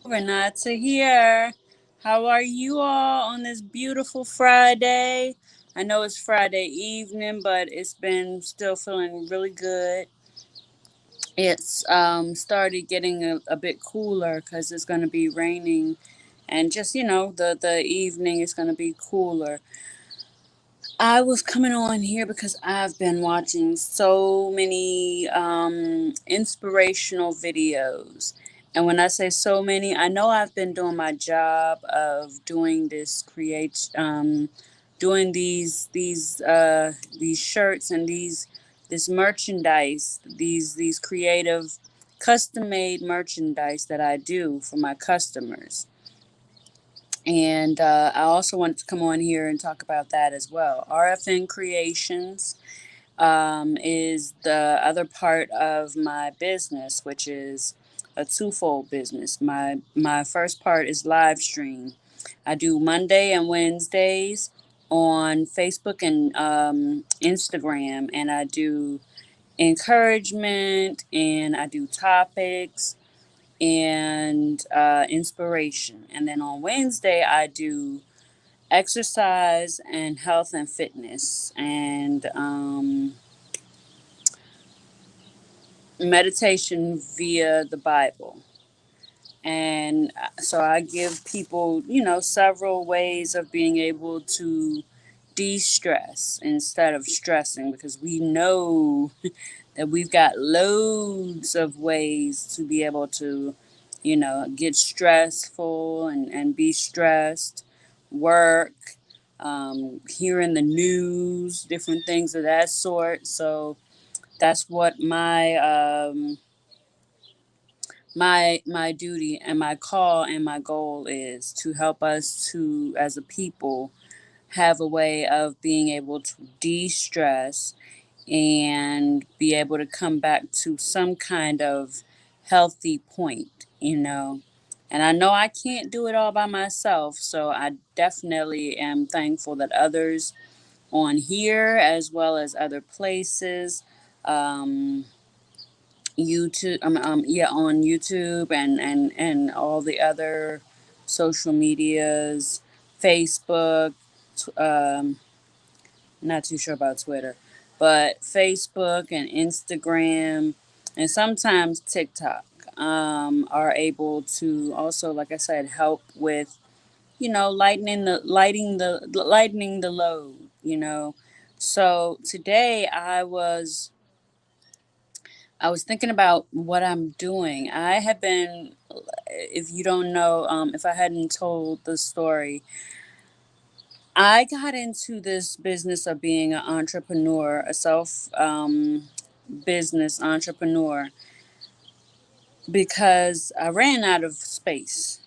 Renata here. How are you all on this beautiful Friday? I know it's Friday evening, but it's been still feeling really good. It's started getting a bit cooler because it's going to be raining, and just the evening is going to be cooler. I was coming on here because I've been watching so many inspirational videos. And when I say so many, I know I've been doing my job of doing this doing these shirts and this merchandise, these creative custom made merchandise that I do for my customers. And I also wanted to come on here and talk about that as well. RFN Creations is the other part of my business, which is a twofold business. My first part is live stream. I do Monday and Wednesdays on Facebook and Instagram, and I do encouragement and I do topics and inspiration. And then on Wednesday, I do exercise and health and fitness and meditation via the Bible. And so I give people, several ways of being able to de stress instead of stressing because we know that we've got loads of ways to be able to, get stressful and be stressed, work, hearing the news, different things of that sort. So that's what my duty and my call and my goal is to help us to as a people have a way of being able to de-stress and be able to come back to some kind of healthy point. And I know I can't do it all by myself, so I definitely am thankful that others on here as well as other places, um, YouTube, yeah, on YouTube and all the other social medias, Facebook, not too sure about Twitter, but Facebook and Instagram and sometimes TikTok are able to also, like I said, help with lightening the load. So today I was thinking about what I'm doing. I have been, if you don't know, if I hadn't told the story, I got into this business of being an entrepreneur, a self business entrepreneur, because I ran out of space.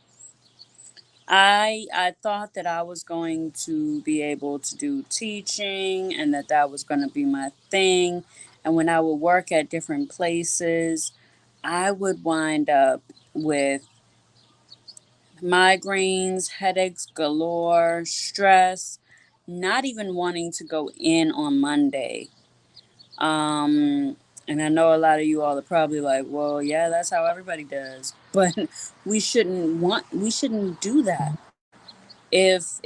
I thought that I was going to be able to do teaching and that was going to be my thing. And when I would work at different places, I would wind up with migraines, headaches galore, stress, not even wanting to go in on Monday. And I know a lot of you all are probably like, well, yeah, that's how everybody does. But we shouldn't do that. If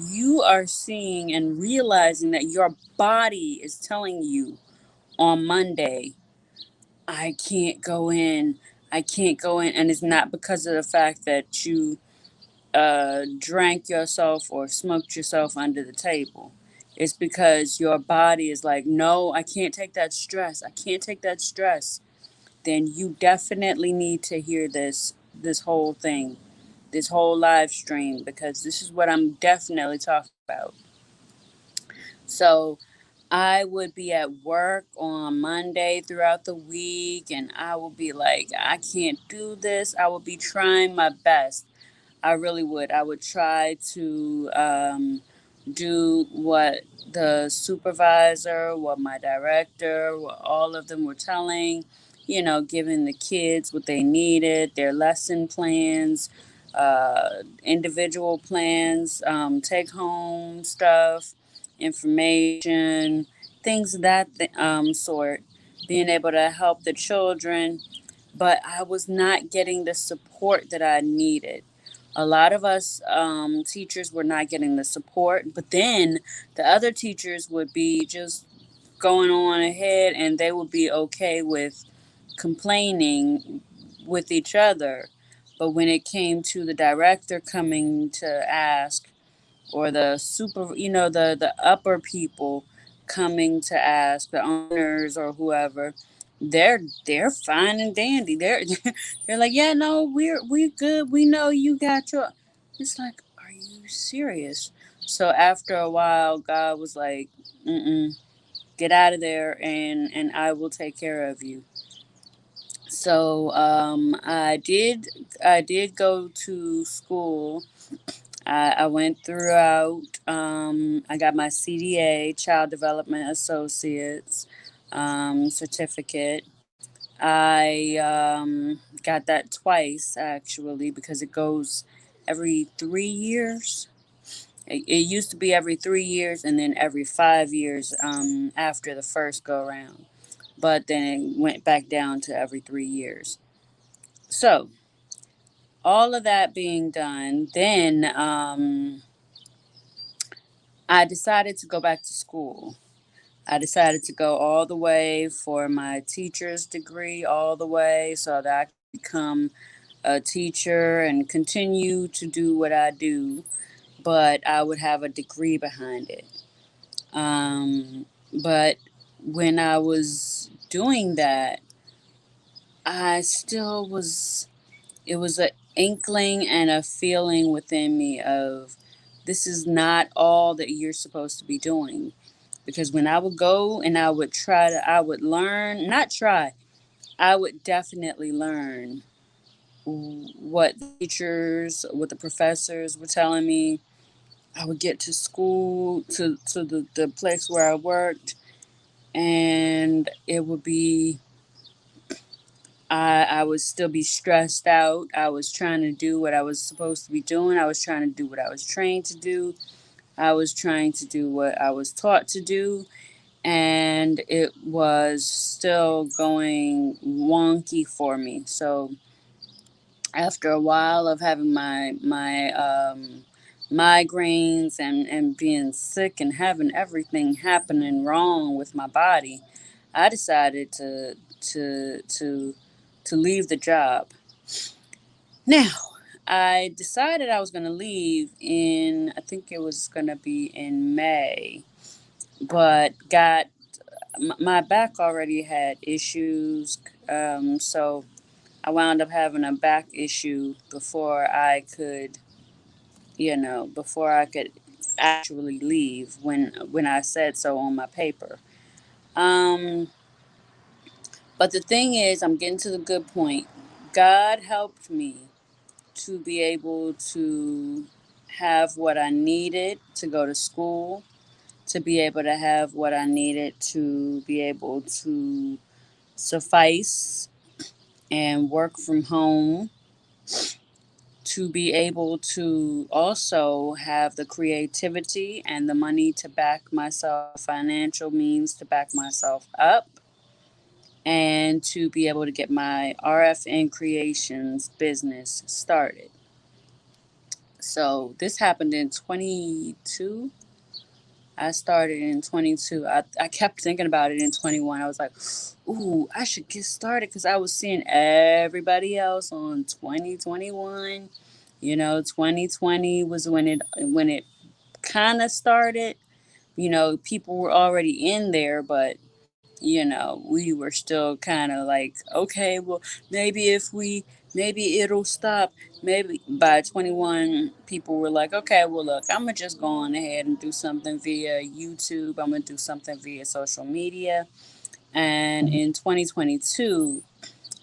you are seeing and realizing that your body is telling you on Monday, I can't go in, I can't go in, and it's not because of the fact that you drank yourself or smoked yourself under the table. It's because your body is like, no, I can't take that stress. I can't take that stress. Then you definitely need to hear this whole thing, this whole live stream, because this is what I'm definitely talking about. So I would be at work on Monday throughout the week, and I would be like, I can't do this. I would be trying my best. I really would. I would try to do what the supervisor, what my director, what all of them were telling, giving the kids what they needed, their lesson plans, individual plans, take home stuff, information, things of that sort, being able to help the children but I was not getting the support that I needed. A lot of us teachers were not getting the support, but then the other teachers would be just going on ahead and they would be okay with complaining with each other. But when it came to the director coming to ask, or the super, the upper people coming to ask, the owners or whoever, they're fine and dandy. They're like, yeah, no, we're good. We know you got your. It's like, are you serious? So after a while, God was like, mm-mm, get out of there, and I will take care of you. So I did go to school. I went throughout. I got my CDA, Child Development Associates certificate. I got that twice actually because it goes every 3 years. It used to be every 3 years and then every 5 years after the first go round. But then it went back down to every 3 years. So, all of that being done, then I decided to go back to school. I decided to go all the way for my teacher's degree, all the way so that I could become a teacher and continue to do what I do, but I would have a degree behind it. But when I was doing that, I still was, it was an inkling and a feeling within me of this is not all that you're supposed to be doing. Because when I would go and I would try to, I would learn, not try, I would definitely learn what the teachers, what the professors were telling me. I would get to school, to the place where I worked, and it would be, I would still be stressed out. I was trying to do what I was supposed to be doing. I was trying to do what I was trained to do. I was trying to do what I was taught to do. And it was still going wonky for me. So after a while of having my migraines and being sick and having everything happening wrong with my body, I decided to to to leave the job. Now, I decided I was going to leave in, I think it was going to be in May, but got my back already had issues. So I wound up having a back issue before I could actually leave when I said so on my paper. Um, but the thing is, I'm getting to the good point. God helped me to be able to have what I needed to go to school, to be able to have what I needed to be able to suffice and work from home, to be able to also have the creativity and the money to back myself, financial means to back myself up, and to be able to get my RFN Creations business started. So this happened in 22. I started in 22. I kept thinking about it in 21. I was like, ooh, I should get started because I was seeing everybody else on 2021. 2020 was when it kind of started. People were already in there, but we were still kind of like, okay, well, maybe if we, maybe it'll stop. Maybe by 21, people were like, okay, well, look, I'm going to just go on ahead and do something via YouTube. I'm going to do something via social media. And in 2022,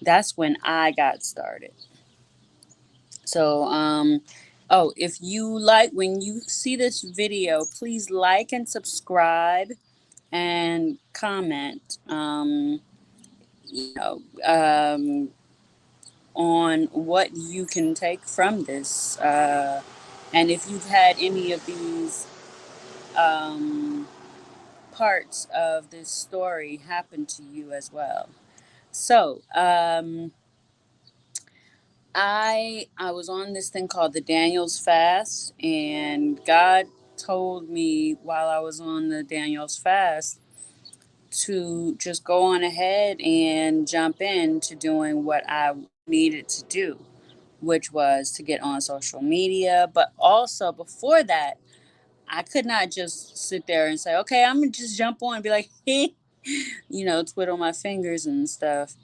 that's when I got started. So, if you like, when you see this video, please like and subscribe and comment. You know, on what you can take from this. And if you've had any of these um, parts of this story happen to you as well. So, I was on this thing called the Daniel's fast, and God told me while I was on the Daniel's fast to just go on ahead and jump into doing what I needed to do, which was to get on social media. But also before that, I could not just sit there and say, okay, I'm gonna just jump on and be like, twiddle my fingers and stuff.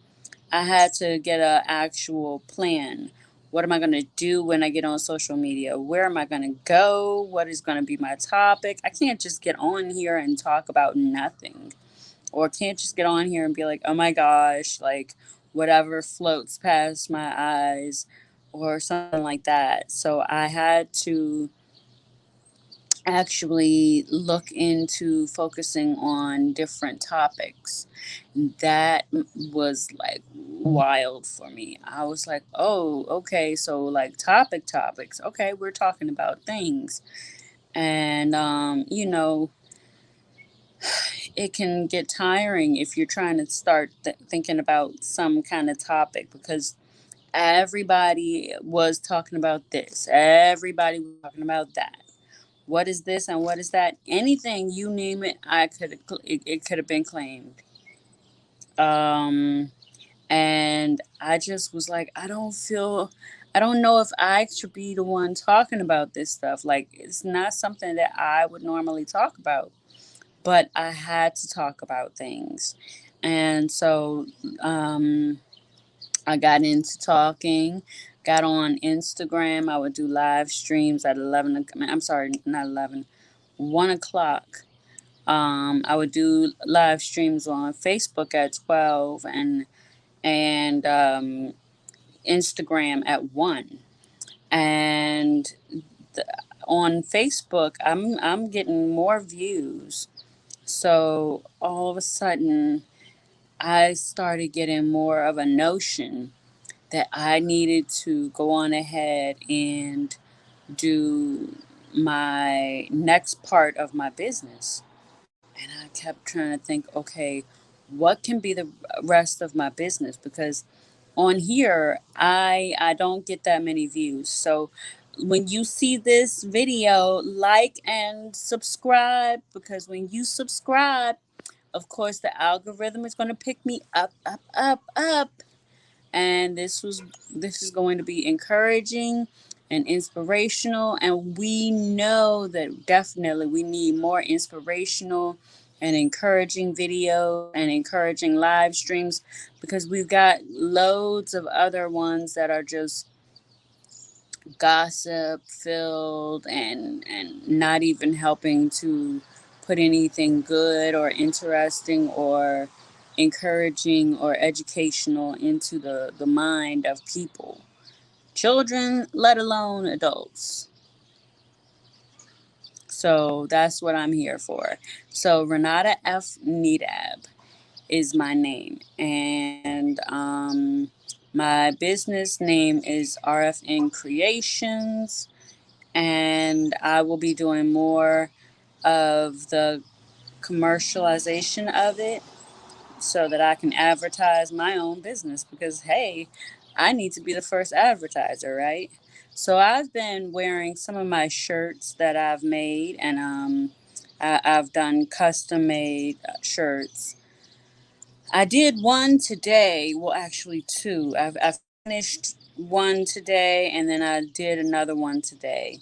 I had to get an actual plan. What am I going to do when I get on social media? Where am I going to go? What is going to be my topic? I can't just get on here and talk about nothing. Or can't just get on here and be like, oh my gosh, like whatever floats past my eyes or something like that. So I had to actually look into focusing on different topics. That was like wild for me. I was like, oh, okay, so like topics. Okay, we're talking about things. And, it can get tiring if you're trying to start thinking about some kind of topic because everybody was talking about this, everybody was talking about that. What is this and what is that? Anything you name it, it could have been claimed. Um, and I just was like, I don't know if I should be the one talking about this stuff. Like, it's not something that I would normally talk about, but I had to talk about things. And so I got into talking, got on Instagram. I would do live streams at 11. I'm sorry, not 11, 1 o'clock. I would do live streams on Facebook at 12 and Instagram at 1. And the, on Facebook, I'm getting more views. So all of a sudden, I started getting more of a notion that I needed to go on ahead and do my next part of my business. And I kept trying to think, okay, what can be the rest of my business? Because on here, I don't get that many views. So when you see this video, like and subscribe, because when you subscribe, of course, the algorithm is going to pick me up. And this is going to be encouraging and inspirational, and we know that definitely we need more inspirational and encouraging videos and encouraging live streams because we've got loads of other ones that are just gossip filled and not even helping to put anything good or interesting or encouraging or educational into the mind of people, children, let alone adults. So that's what I'm here for. So Renata F. Nedab is my name, and my business name is RFN Creations, and I will be doing more of the commercialization of it so that I can advertise my own business because, hey, I need to be the first advertiser, right? So I've been wearing some of my shirts that I've made, and I've done custom made shirts. I did one today, well, actually, two. I finished one today, and then I did another one today.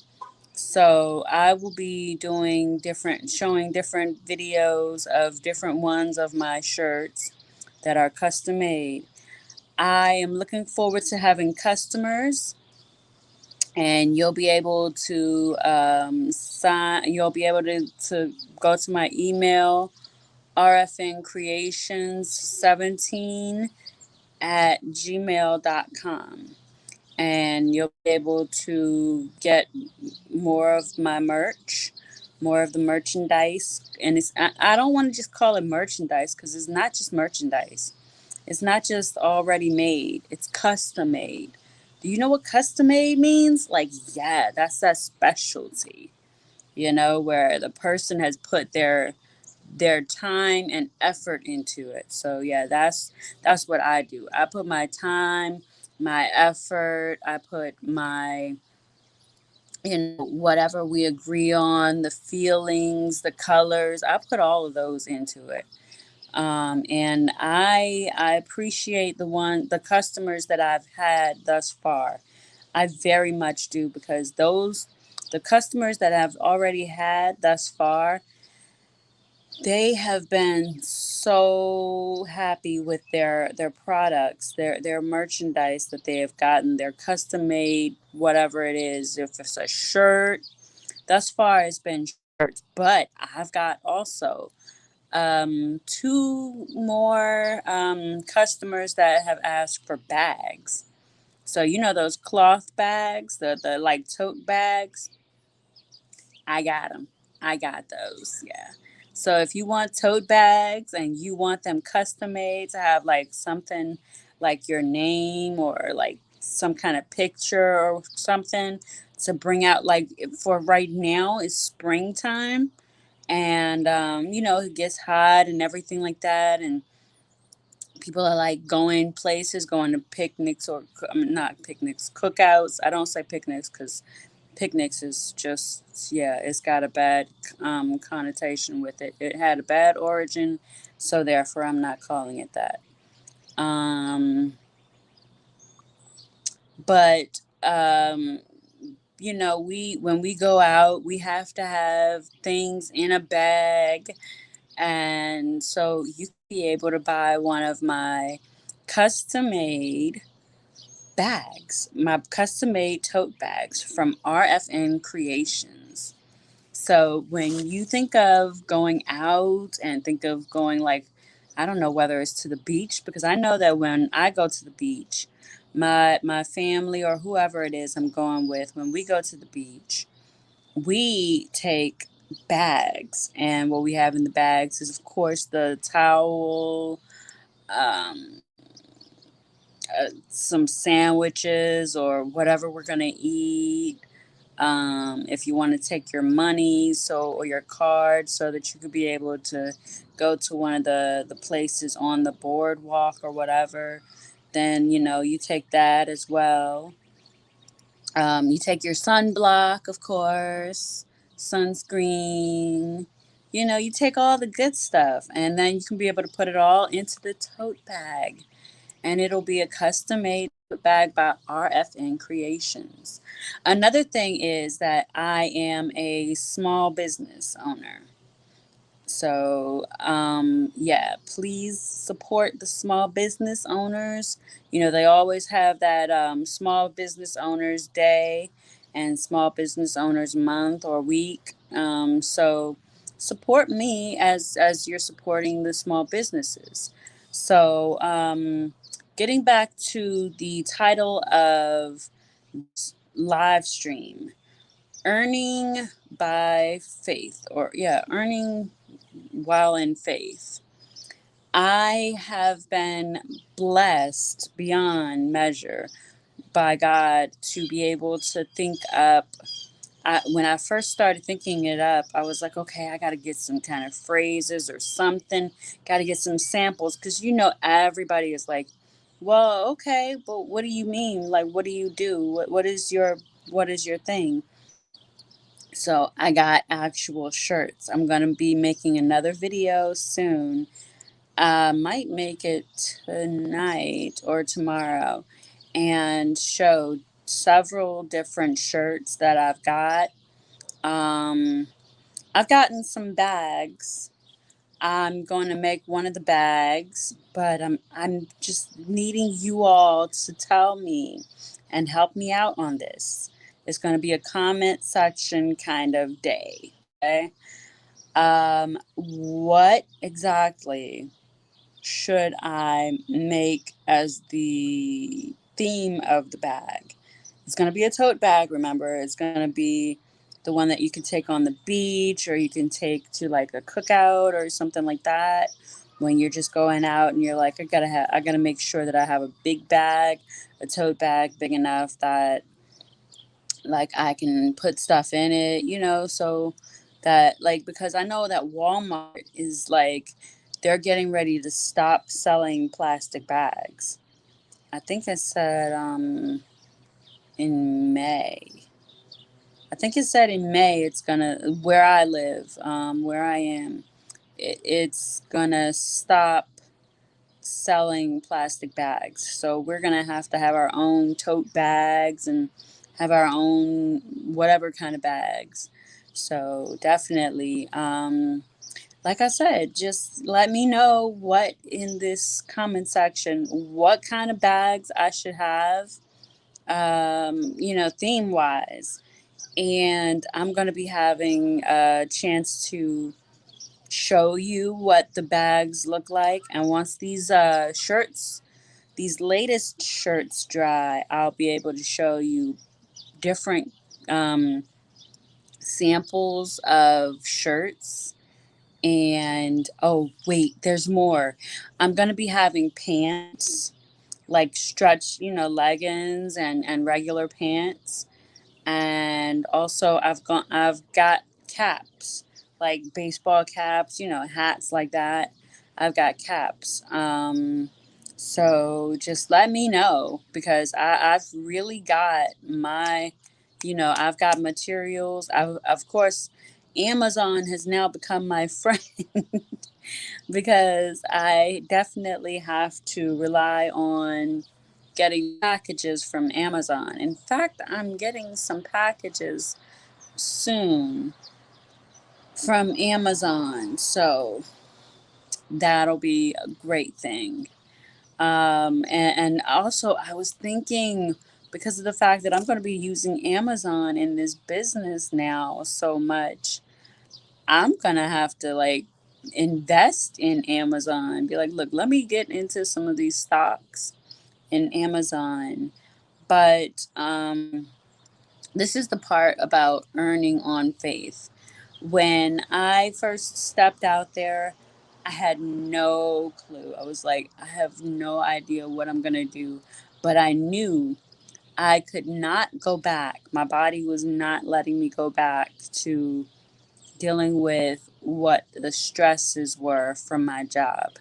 So I will be showing different videos of different ones of my shirts that are custom made. I am looking forward to having customers, and you'll be able to you'll be able to go to my email, rfncreations17 at gmail.com, and you'll be able to get more of my merch, more of the merchandise. And I don't want to just call it merchandise because it's not just merchandise. It's not just already made, it's custom made. Do you know what custom made means? Like, yeah, that's that specialty, where the person has put their time and effort into it. So yeah, that's what I do. I put my time my effort. I put my, whatever we agree on, the feelings, the colors. I put all of those into it. And I appreciate the customers that I've had thus far. I very much do, because the customers that I've already had thus far, they have been so happy with their products, their merchandise that they have gotten, their custom made, whatever it is. If it's a shirt, thus far it's been shirts, but I've got also two more customers that have asked for bags. So those cloth bags, the like tote bags. I got them. I got those. Yeah. So if you want tote bags and you want them custom made to have like something like your name or like some kind of picture or something to bring out, like for right now is springtime, and it gets hot and everything like that, and people are like going places, going to picnics, or I mean, not picnics, cookouts. I don't say picnics because picnics is just, yeah, it's got a bad connotation with it. It had a bad origin, so therefore I'm not calling it that. Um, but we when we go out, we have to have things in a bag, and so you can be able to buy one of my custom made bags, my custom made tote bags from RFN Creations. So when you think of going out and think of going, like, I don't know whether it's to the beach, because I know that when I go to the beach, my family or whoever it is I'm going with, when we go to the beach, we take bags, and what we have in the bags is, of course, the towel, um, some sandwiches or whatever we're gonna eat. If you want to take your money, or your card, so that you could be able to go to one of the places on the boardwalk or whatever, then you take that as well. You take your sunblock, of course, sunscreen. You take all the good stuff, and then you can be able to put it all into the tote bag, and it'll be a custom made bag by RFN Creations. Another thing is that I am a small business owner. So, yeah, please support the small business owners. They always have that Small Business Owners Day and Small Business Owners Month or week. So, support me as you're supporting the small businesses. So, getting back to the title of live stream, earning by faith, or yeah, earning while in faith. I have been blessed beyond measure by God to be able to think up. When I first started thinking it up, I was like, okay, I got to get some kind of phrases or something, got to get some samples, because everybody is like, well, okay, but what do you mean? Like, what do you do? What is your thing? So I got actual shirts. I'm going to be making another video soon. I might make it tonight or tomorrow and show several different shirts that I've got. Um, I've gotten some bags. I'm going to make one of the bags, but I'm just needing you all to tell me and help me out on this. It's going to be a comment section kind of day. Okay. What exactly should I make as the theme of the bag? It's going to be a tote bag, remember. It's going to be the one that you can take on the beach, or you can take to like a cookout or something like that. When you're just going out and you're like, I gotta make sure that I have a big bag, a tote bag big enough that like I can put stuff in it, so that, like, because I know that Walmart is like, they're getting ready to stop selling plastic bags. I think it said in May. I think it said in May it's gonna, where I live, where I am, it's gonna stop selling plastic bags. So we're gonna have to have our own tote bags and have our own whatever kind of bags. So definitely, like I said, just let me know what in this comment section, what kind of bags I should have, theme wise. And I'm going to be having a chance to show you what the bags look like. And once these shirts, these latest shirts dry, I'll be able to show you different um, samples of shirts. And oh, wait, there's more. I'm going to be having pants, like stretch, leggings and regular pants. And also I've got caps, like baseball caps, hats like that. I've got caps. So just let me know because I've really got I've got materials. Of course, Amazon has now become my friend because I definitely have to rely on getting packages from Amazon. In fact, I'm getting some packages soon from Amazon, so that'll be a great thing. And also, I was thinking because of the fact that I'm going to be using Amazon in this business now so much, I'm going to have to like invest in Amazon. Be like, look, let me get into some of these stocks in Amazon. But this is the part about earning on faith. When I first stepped out there, I had no clue. I was like, I have no idea what I'm going to do. But I knew I could not go back. My body was not letting me go back to dealing with what the stresses were from my job.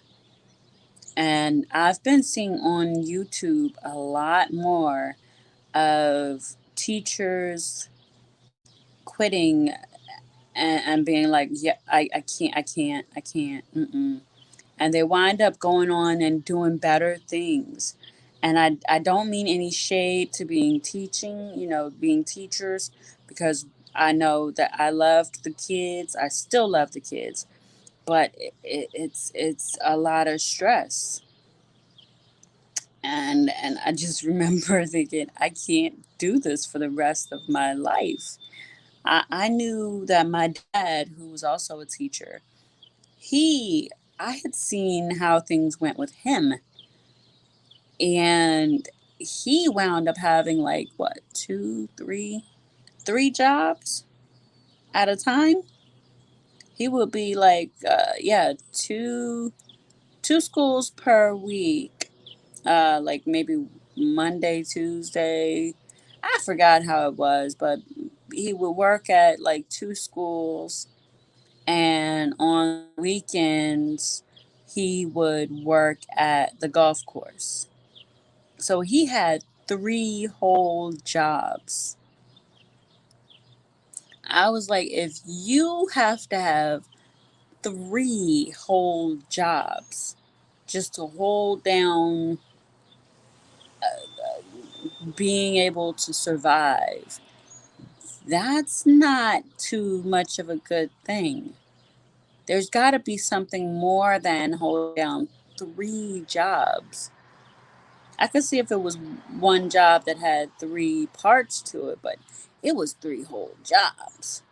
And I've been seeing on YouTube a lot more of teachers quitting and being like, yeah, I can't. Mm-mm. And they wind up going on and doing better things. And I don't mean any shade to being teachers, because I know that I loved the kids. I still love the kids, but it's a lot of stress. And I just remember thinking, I can't do this for the rest of my life. I knew that my dad, who was also a teacher, he I had seen how things went with him, and he wound up having like what, two, three jobs at a time. He would be like, yeah, two schools per week, like maybe Monday, Tuesday. I forgot how it was, but he would work at like two schools, and on weekends he would work at the golf course. So he had three whole jobs. I was like, if you have to have three whole jobs just to hold down being able to survive, that's not too much of a good thing. There's got to be something more than holding down three jobs. I could see if it was one job that had three parts to it, but it was three whole jobs.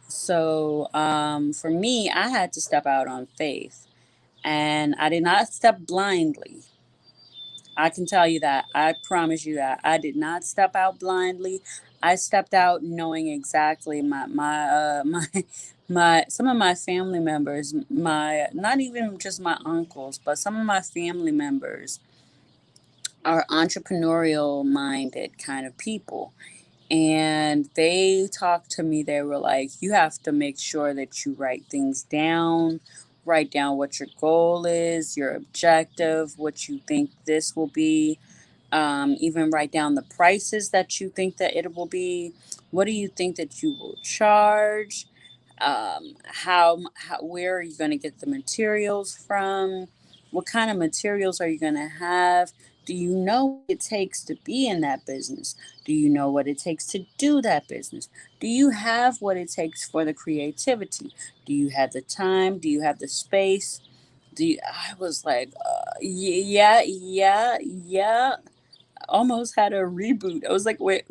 So for me, I had to step out on faith, and I did not step blindly. I can tell you that. I promise you that. I did not step out blindly. I stepped out knowing exactly my some of my family members, my not even just my uncles, but some of my family members are entrepreneurial minded kind of people. And they talked to me. They were like, you have to make sure that you write things down, write down what your goal is, your objective, what you think this will be. Even write down the prices that you think that it will be. What do you think that you will charge? Where are you going to get the materials from? What kind of materials are you going to have? Do you know what it takes to be in that business? Do you know what it takes to do that business? Do you have what it takes for the creativity? Do you have the time? Do you have the space? I was like, yeah, yeah, yeah. Almost had a reboot. I was like, wait.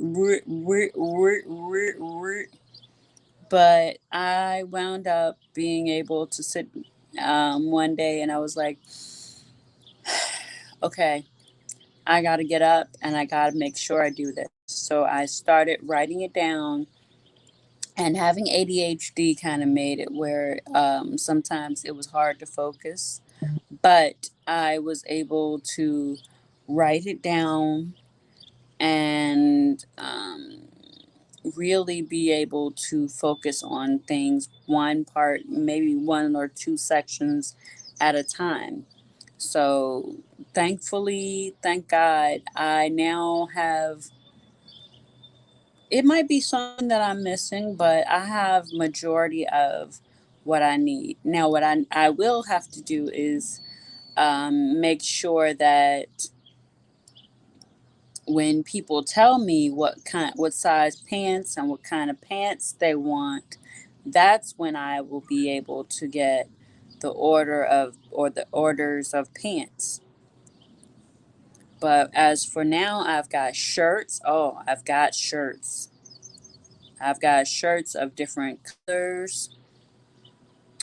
But I wound up being able to sit one day and I was like, okay, I got to get up and I got to make sure I do this. So I started writing it down, and having ADHD kind of made it where sometimes it was hard to focus, but I was able to write it down and really be able to focus on things one part, maybe one or two sections at a time. So thankfully, thank God, I now have, it might be something that I'm missing, but I have majority of what I need. Now what I will have to do is make sure that when people tell me what size pants and what kind of pants they want, that's when I will be able to get the orders of pants. But as for now, I've got shirts. Oh, I've got shirts. I've got shirts of different colors.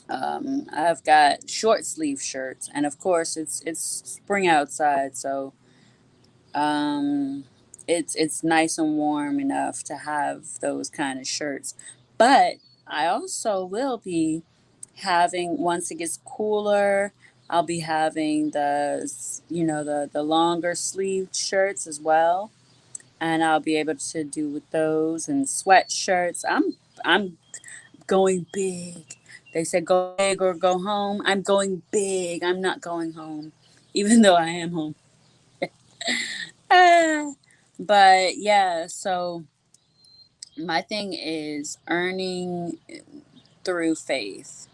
I've got short sleeve shirts, and of course, it's spring outside, so um, it's nice and warm enough to have those kind of shirts. But I also will be having, once it gets cooler, I'll be having the longer sleeved shirts as well, and I'll be able to do with those and sweatshirts. I'm going big. They said go big or go home. I'm going big. I'm not going home, even though I am home. Ah, but yeah, so my thing is earning through faith.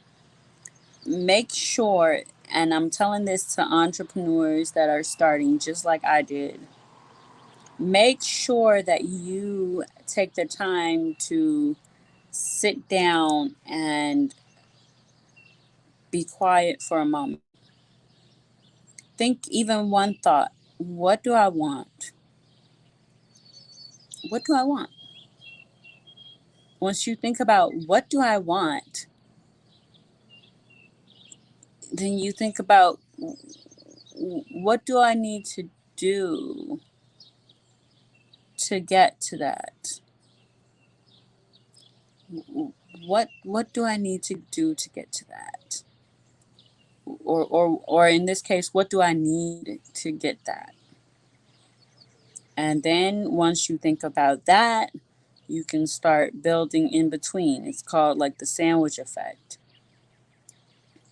Make sure, and I'm telling this to entrepreneurs that are starting just like I did, make sure that you take the time to sit down and be quiet for a moment. Think even one thought. What do I want? What do I want? Once you think about what do I want, then you think about what do I need to do to get to that? What do I need to do to get to that? Or in this case, what do I need to get that? And then once you think about that, you can start building in between. It's called like the sandwich effect.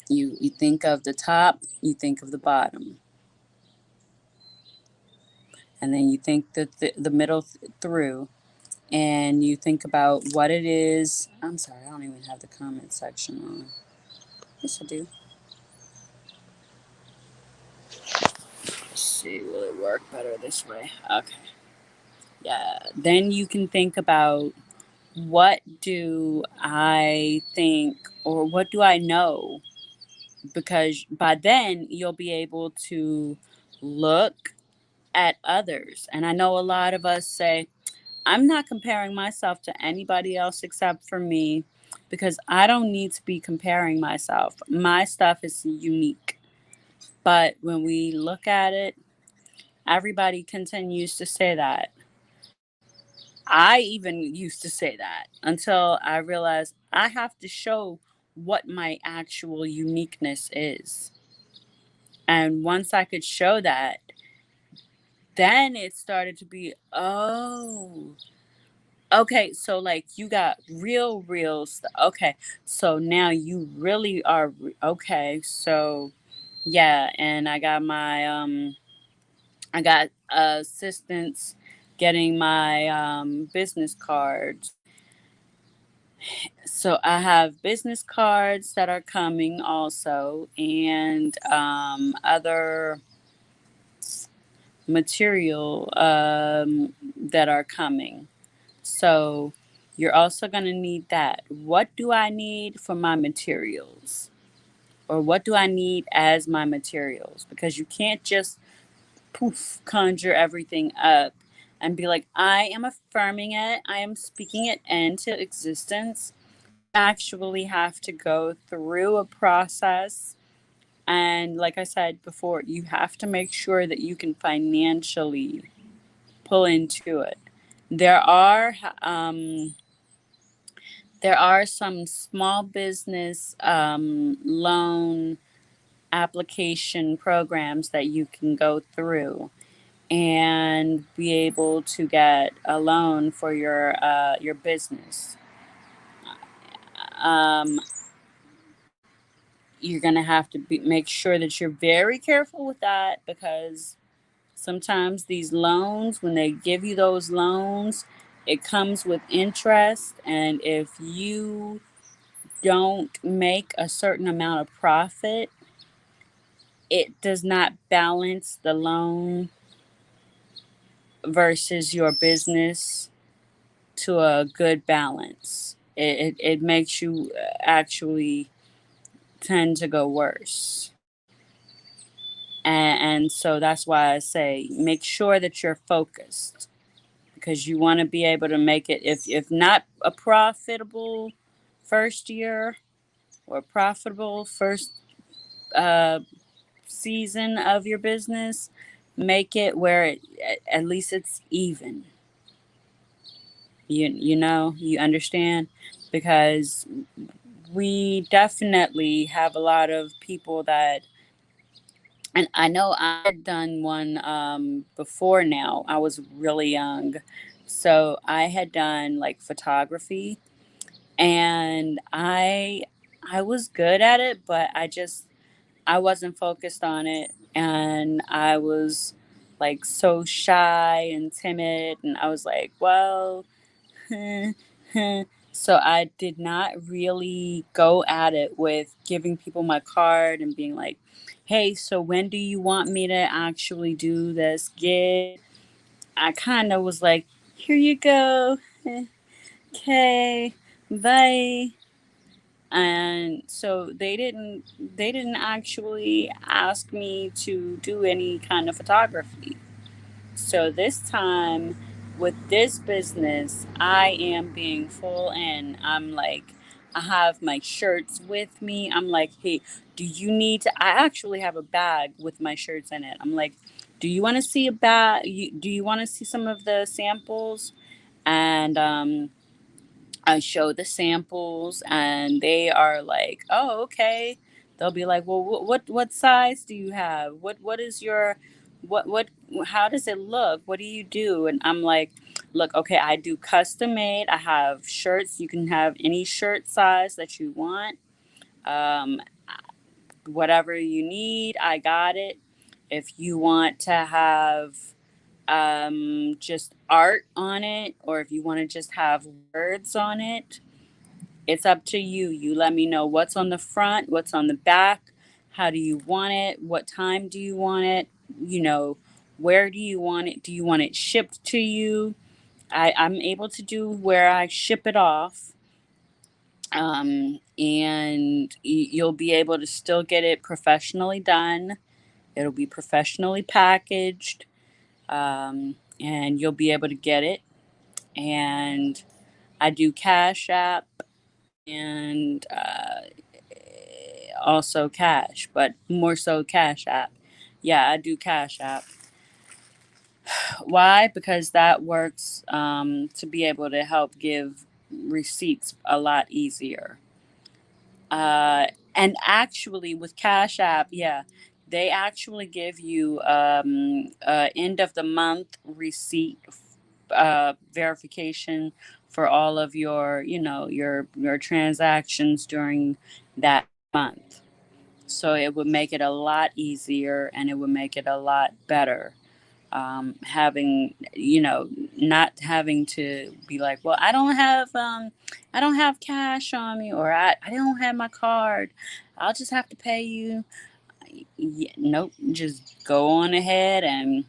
You think of the top, you think of the bottom, and then you think the middle through, and you think about what it is. I'm sorry, I don't even have the comment section on. Yes, I do. Let's see, will it work better this way? Okay. Yeah. Then you can think about what do I think or what do I know? Because by then you'll be able to look at others. And I know a lot of us say, I'm not comparing myself to anybody else except for me because I don't need to be comparing myself. My stuff is unique. But when we look at it, everybody continues to say that. I even used to say that until I realized I have to show what my actual uniqueness is. And once I could show that, then it started to be, oh, Okay, so like you got real stuff. Okay, so now you really are okay. So yeah, and I got assistants getting my business cards. So I have business cards that are coming also, and other material that are coming. So you're also going to need that. What do I need for my materials? Or what do I need as my materials? Because you can't just poof conjure everything up and be like, I am affirming it, I am speaking it into existence. Actually have to go through a process. And like I said before, you have to make sure that you can financially pull into it. There are um, there are some small business loan application programs that you can go through and be able to get a loan for your business. Um, you're gonna have to make sure that you're very careful with that because sometimes these loans, when they give you those loans, it comes with interest, and if you don't make a certain amount of profit, it does not balance the loan versus your business to a good balance. It makes you actually tend to go worse. And so that's why I say make sure that you're focused because you want to be able to make it, if not a profitable first year or profitable first uh, season of your business, make it where at least it's even. You know, you understand, because we definitely have a lot of people that, and I know I had done one before. Now I was really young, so I had done like photography, and I was good at it, but I wasn't focused on it, and I was like so shy and timid, and I was like, well, so I did not really go at it with giving people my card and being like, hey, so when do you want me to actually do this gig? I kind of was like, here you go. Okay, bye. And so they didn't actually ask me to do any kind of photography. So this time with this business, I am being full in. I'm like, I have my shirts with me. I'm like, hey, do you need to? I actually have a bag with my shirts in it. I'm like, do you want to see a bag? Do you want to see some of the samples? And I show the samples, and they are like, "Oh, okay." They'll be like, "Well, what size do you have? What is your what how does it look? What do you do?" And I'm like, "Look, okay, I do custom made. I have shirts. You can have any shirt size that you want. Um, whatever you need, I got it. If you want to have just art on it, or if you want to just have words on it, it's up to you. You let me know what's on the front, what's on the back, how do you want it, what time do you want it, you know, where do you want it? Do you want it shipped to you? I'm able to do where I ship it off. And you'll be able to still get it professionally done. It'll be professionally packaged, and you'll be able to get it. And I do Cash App and also cash, but more so Cash App. Yeah, I do Cash App. Why? Because that works to be able to help give receipts a lot easier. Uh, and actually, with Cash App, yeah, they actually give you end of the month receipt verification for all of your, your transactions during that month. So it would make it a lot easier and it would make it a lot better. Having, not having to be like, well, I don't have cash on me, or I don't have my card. I'll just have to pay you. Yeah, nope. Just go on ahead and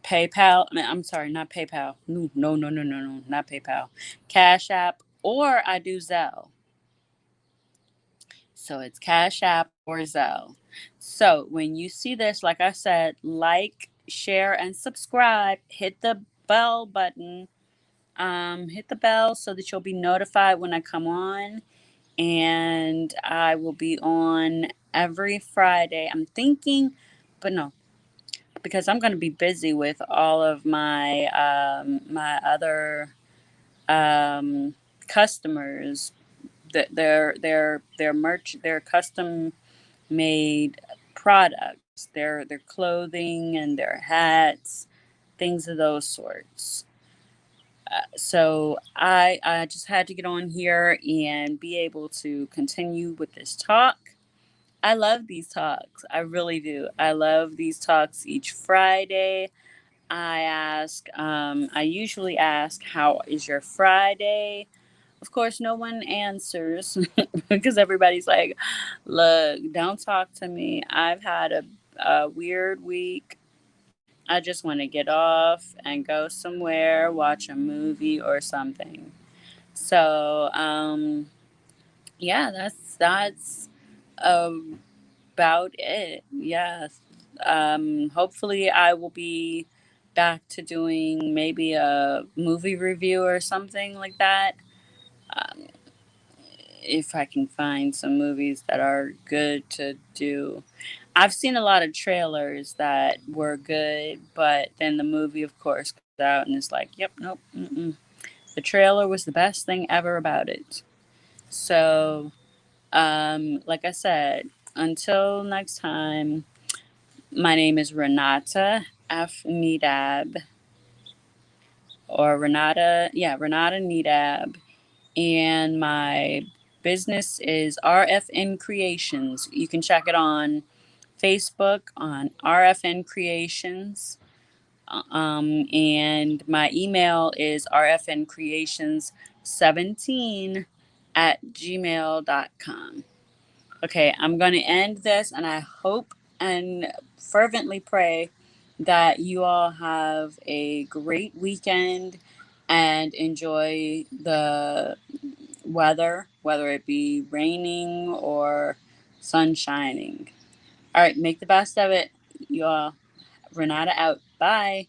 PayPal. I'm sorry, not PayPal. No, no, no, no, no, no, not PayPal. Cash App, or I do Zelle. So it's Cash App or Zelle. So when you see this, like I said, like, share, and subscribe. Hit the bell button. Hit the bell so that you'll be notified when I come on. And I will be on every Friday. I'm thinking, but no, because I'm going to be busy with all of my other customers. That their merch, their custom made products, their clothing and their hats, things of those sorts. So I just had to get on here and be able to continue with this talk. I love these talks. I really do. I love these talks each Friday. I usually ask, how is your Friday? Of course, no one answers because everybody's like, look, don't talk to me. I've had a weird week. I just want to get off and go somewhere, watch a movie or something. So, yeah, that's about it. Yes. Hopefully, I will be back to doing maybe a movie review or something like that. Um, if I can find some movies that are good to do. I've seen a lot of trailers that were good, but then the movie, of course, comes out and it's like, yep, nope, mm-mm. The trailer was the best thing ever about it. So, like I said, until next time, my name is Renata F. Nedab, or Renata, yeah, Renata Nedab, and my business is RFN Creations. You can check it on Facebook on RFN Creations. And my email is rfncreations17 at gmail.com. Okay, I'm going to end this, and I hope and fervently pray that you all have a great weekend and enjoy the weather, whether it be raining or sun shining. All right, make the best of it, you all. Renata out. Bye.